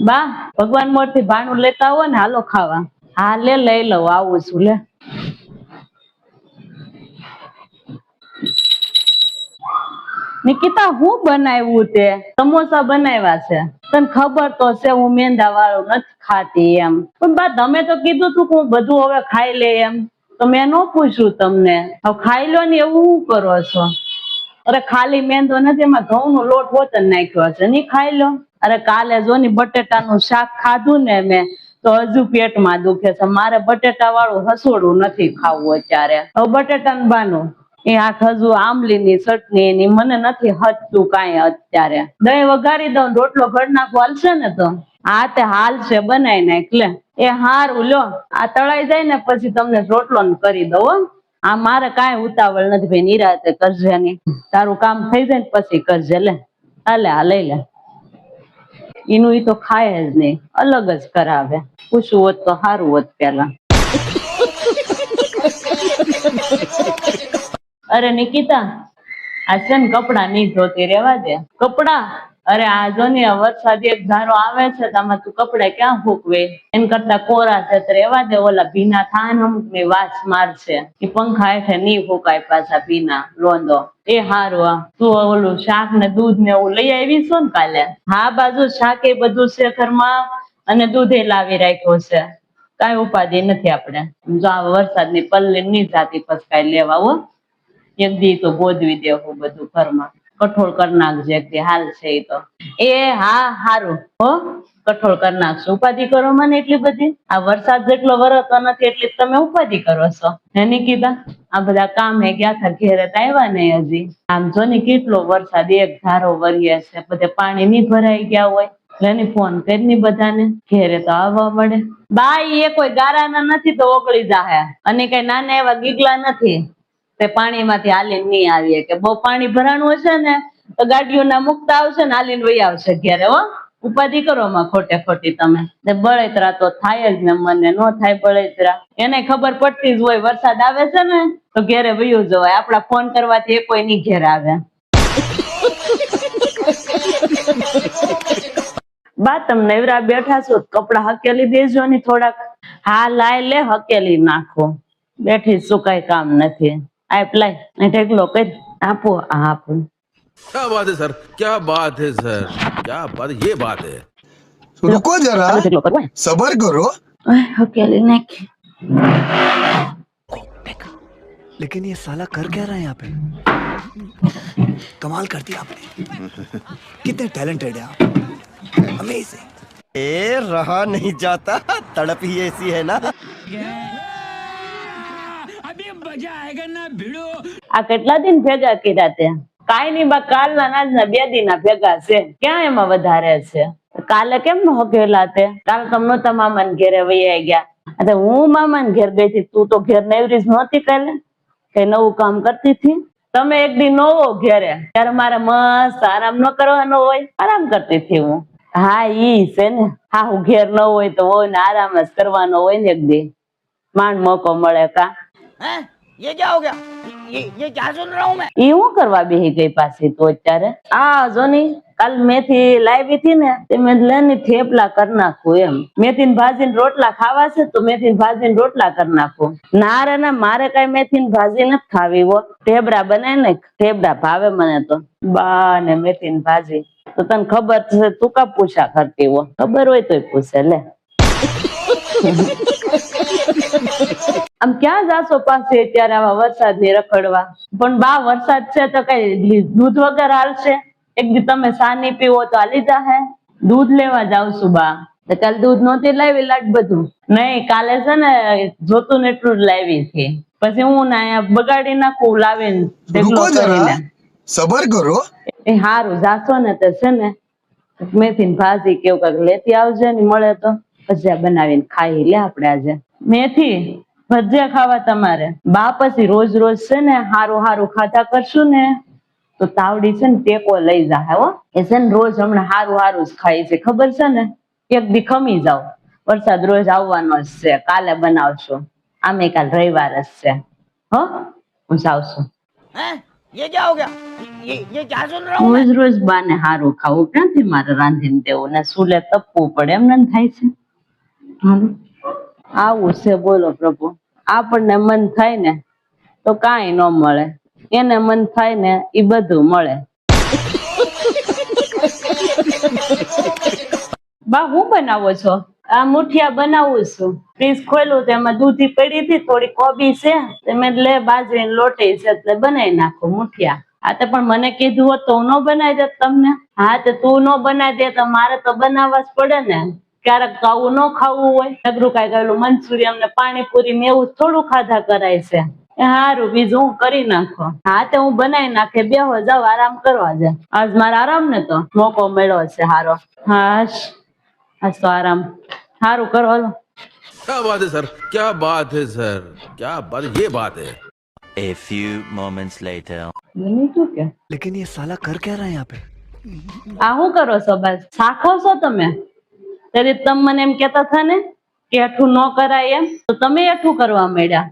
બા ભગવાન મોર થી ભાણું લેતા આવો ને, હાલો ખાવા. હા લે લઈ લઉં, આવું છું લે. નિકિતા હું બનાવ્યું તે? સમોસા બનાવ્યા છે. તને ખબર તો છે હું મેંદા વાળું નથી ખાતી એમ. પણ બા તમે તો કીધું તું કે હું બધું હવે ખાઈ લે એમ, તો મેં ન પૂછ્યું તમને. હવે ખાઈ લો ને એવું શું કરો છો? અરે ખાલી મેંદો નથી, એમાં ઘઉં નો લોટ હોતન નાખ્યો હશે, ની ખાઈ લો. અરે કાલે જો ની બટેટાનું શાક ખાધું ને મેં, તો હજુ પેટમાં દુખે છે. મારે બટેટા વાળું હસોડું નથી ખાવું અત્યારે. હવે બટેટા બાનું એ આખ હજુ આંબલીની ચટણી ની મને નથી હચતું કાંઈ અત્યારે. દહીં વઘારી દઉં, રોટલો ઘડ નાખો, હાલશે ને? તો હા તે હાલ છે, બનાવી નાખ લે. એ હારું લો, આ તળાઈ જાય ને પછી તમને રોટલો કરી દઉં. આ મારે કાંઈ ઉતાવળ નથી ભાઈ, નિરાતે કરજે ની. તારું કામ થઈ જાય ને પછી કરજે લે. હાલે આ લઈ લે. એનું ઈ તો ખાય જ નહીં, અલગ જ કરાવે. પૂછવું હોત તો સારું હોત પેલા. અરે નિકિતા, આ છે ને કપડા નહીં ધોતી, રેવા દે. કપડા? અરે આ જો ને વરસાદ એક ધારો આવે છે તો આમાં તું કપડા ક્યાં ફૂકવે? એમ કરતા કોરા છે તો રેવા દે, ઓલા ભીના થાય ને અમુક ની વાસ મારશે. એ પંખા હેઠે નહીં ફૂકાય પાછા ભીના લોંદો. એ હારું. તું ઓલું શાક ને દૂધ ને એવું લઈ આવી છો ને કાલે? હા બાજુ શાક એ બધું છે ઘરમાં, અને દૂધ એ લાવી રાખ્યું છે. કાંઈ ઉપાધિ નથી આપણે. જો આ વરસાદની પલ્લી નહીં જાતી પછી કાંઈ લેવા હો. એક દી તો ગોદવી દેવું બધું ઘરમાં. કઠોળ કરી નાખજે એક દી, હાલ છે એ તો. એ હા હારું હો, કઠોળ કરી નાખશું. ઉપાધિ કરો મને એટલી બધી? આ વરસાદ જેટલો વરસતો નથી એટલી તમે ઉપાધિ કરો છો હે નિકિતા? આ બધા કામ હે ગયા હતા, ઘેરે તો આવ્યા નહીં હજી. આમ જો ને કેટલો વરસાદ એક ધારો વરીએ છે, બધે પાણી નહીં ભરાઈ ગયા હોય. એની ફોન કરી બધાને, ઘેરે તો આવવા મળે. બા એ કોઈ ગારાના નથી તો ઓગળી જાહે, અને કઈ નાના એવા ગીગલા નથી તે પાણી માંથી હાલીને નહીં આવીએ. કે બહુ પાણી ભરાણું હશે ને તો ગાડીઓ ના મુકતા આવશે ને હાલીને વહી આવશે ઘેરે. હો, ઉપાધિ કરો માં ખોટે ખોટી તમે. બળેતરા તો થાય જ ને, મને નો થાય બળેતરા. એને ખબર પડતી જ હોય વરસાદ આવે છે ને તો ઘેરે વયું જવાય. આપડા ફોન કરવાથી એ કોઈ નહીં ઘેરે આવે. બા તમે નવરા બેઠા છો, કપડા હકેલી દેજો ને થોડાક. હા લાય લે, હકેલી નાખો. બેઠી શું કઈ કામ નથી. આપ લાય ઢેકલો કરી આપો. આપો. क्या बात है सर, क्या बात है सर, क्या बात, ये बात है. रुको जरा, सबर करो. हकेली नाखी. लेकिन ये साला कर क्या रहा है यहाँ पे? कमाल कर दिया आपने. कितने टैलेंटेड है आप. अमेजिंग. ए रहा नहीं जाता, तड़प ही ऐसी है ना. अभी मजा आएगा ना भिड़ो. આ કેટલા દિન ભેગા કર્યા તે? કાઈ નહીં બા, કાલના નાજના 2 દિના ભેગા છે. ક્યાં એમાં વધારે છે? કાલે કેમ ન હકેલા તે? કાલ તમે નતા મામાને ઘેરે વૈયા ગયા. હું મામાને ઘેર ગઈ હતી, તું તો ઘેર નેવરી નહોતી કાલે. કઈ નવું કામ કરતી હતી? તમે એક દી નવો ઘેરે, ત્યારે મારે મસ્ત આરામ ન કરવાનો હોય, આરામ કરતી હતી હું. હા ઈ છે ને. હા હું ઘેર ન હોય તો હોય ને આરામ જ કરવાનો હોય ને એક દી. માંડ મોકો મળે કા. ये क्या हो गया? ये क्या सुन रहा हूँ मैं? ઈ હું કરવા બેહી ગઈ પાછી તો અત્યારે? આ જોની કાલ મેથી લાવી હતી ને, તે મેં લેની થેપલા કરી નાખું એમ. મેથી ભાજીને રોટલા ખાવા છે તો મેથી ભાજીને રોટલા કરી નાખું. ના રે ના, મારે કઈ મેથી ભાજી નથી ખાવી હો. ઢેબરા બનાય ને, ઢેબરા ભાવે મને તો. બા ને મેથી ભાજી તો તને ખબર છે, તું કા પૂછા કરતી હો? ખબર હોય તોય પૂછે લે. આમ ક્યાં જાશો પાછી અત્યારે આવા વરસાદ ની રખડવા? પણ બા વરસાદ છે તો કઈ દૂધ વગર હાલશે? એક દી તમે સા ની પીવો તો હાલી જાહે. દૂધ લેવા જાવ છું બા. કાલે દૂધ નહોતી લાવી લાટ બધું? નહીં, કાલે છે ને જોતું ને એટલું જ લાવી હતી. પછી હું ના બગાડી નાખું લાવીને ઢેકલો કરીને. સબર કરો. એ હારું જાશો ને તો છે ને મેથી ભાજી કેવું કઈક લેતી આવજે ને, મળે તો ભજીયા બનાવીને ખાઈ લે આપડે આજે. મેથી ભજીયા ખાવા તમારે? બા પછી રોજ રોજ છે ને હારું હારું ખાધા કરશું ને તો તાવડી છે ને ટેકો લઈ જાય હો. એ છે ને રોજ હમણાં હારું હારું જ ખાય છે, ખબર છે ને? એક દી ખમી જાવ. વરસાદ રોજ આવવાનો જ છે, કાલે બનાવશું. આમે કાલ રવિવાર જ છે. હો, હું જાઉં છું. ये क्या हो गया? ये क्या सुन रहा हूँ? રોજ રોજ બાને હારું ખાવું ક્યાંથી મારે રાંધીને દેવું ને સુલે તપવું પડે એમ ને થાય છે. હાલો. આવું છે બોલો પ્રભુ. આપણને મન થાય ને તો કાંઈ ન મળે, એને મન થાય ને એ બધું મળે. બા હું બનાવો છો? આ મુઠિયા બનાવું છું. ફ્રીજ ખોલ્યું તેમાં દૂધી પડી હતી, થોડી કોબી છે, મેં લે બાજરીની લોટી છે એટલે બનાવી નાખો મુઠિયા. હા તો પણ મને કીધું હોત તો હું ન બનાવી દેત તમને. હા તો તું ન બનાવી દે તો મારે તો બનાવવા જ પડે ને. ક્યારેક તો આવું ન ખાવું હોય, નગરું કાંઈ કહેલું મંચુરિયન ને પાણીપુરી ને એવું થોડું ખાધા કરાય છે. હારું બીજું હું કરી નાખો. હા તો હું બનાવી નાખે, બેહો જાવ આરામ કરવા જાય. આજ મારે આરામ ને તો મોકો મળ્યો છે હારો. હાશ આજ તો આરામ. હારું કરો હાલો. क्या बात है सर, क्या बात है सर, क्या बात, ये बात है. A few moments later. બની ગયું કે लेकिन ये साला कर क्या रहा है यहाँ पे? આ શું કરો છો બસ? શાખો છો તમે? ત્યારે તમે મને એમ કેતા હતા ને કે એઠું ન કરાય એમ, તો તમે એઠું કરવા માંડ્યા.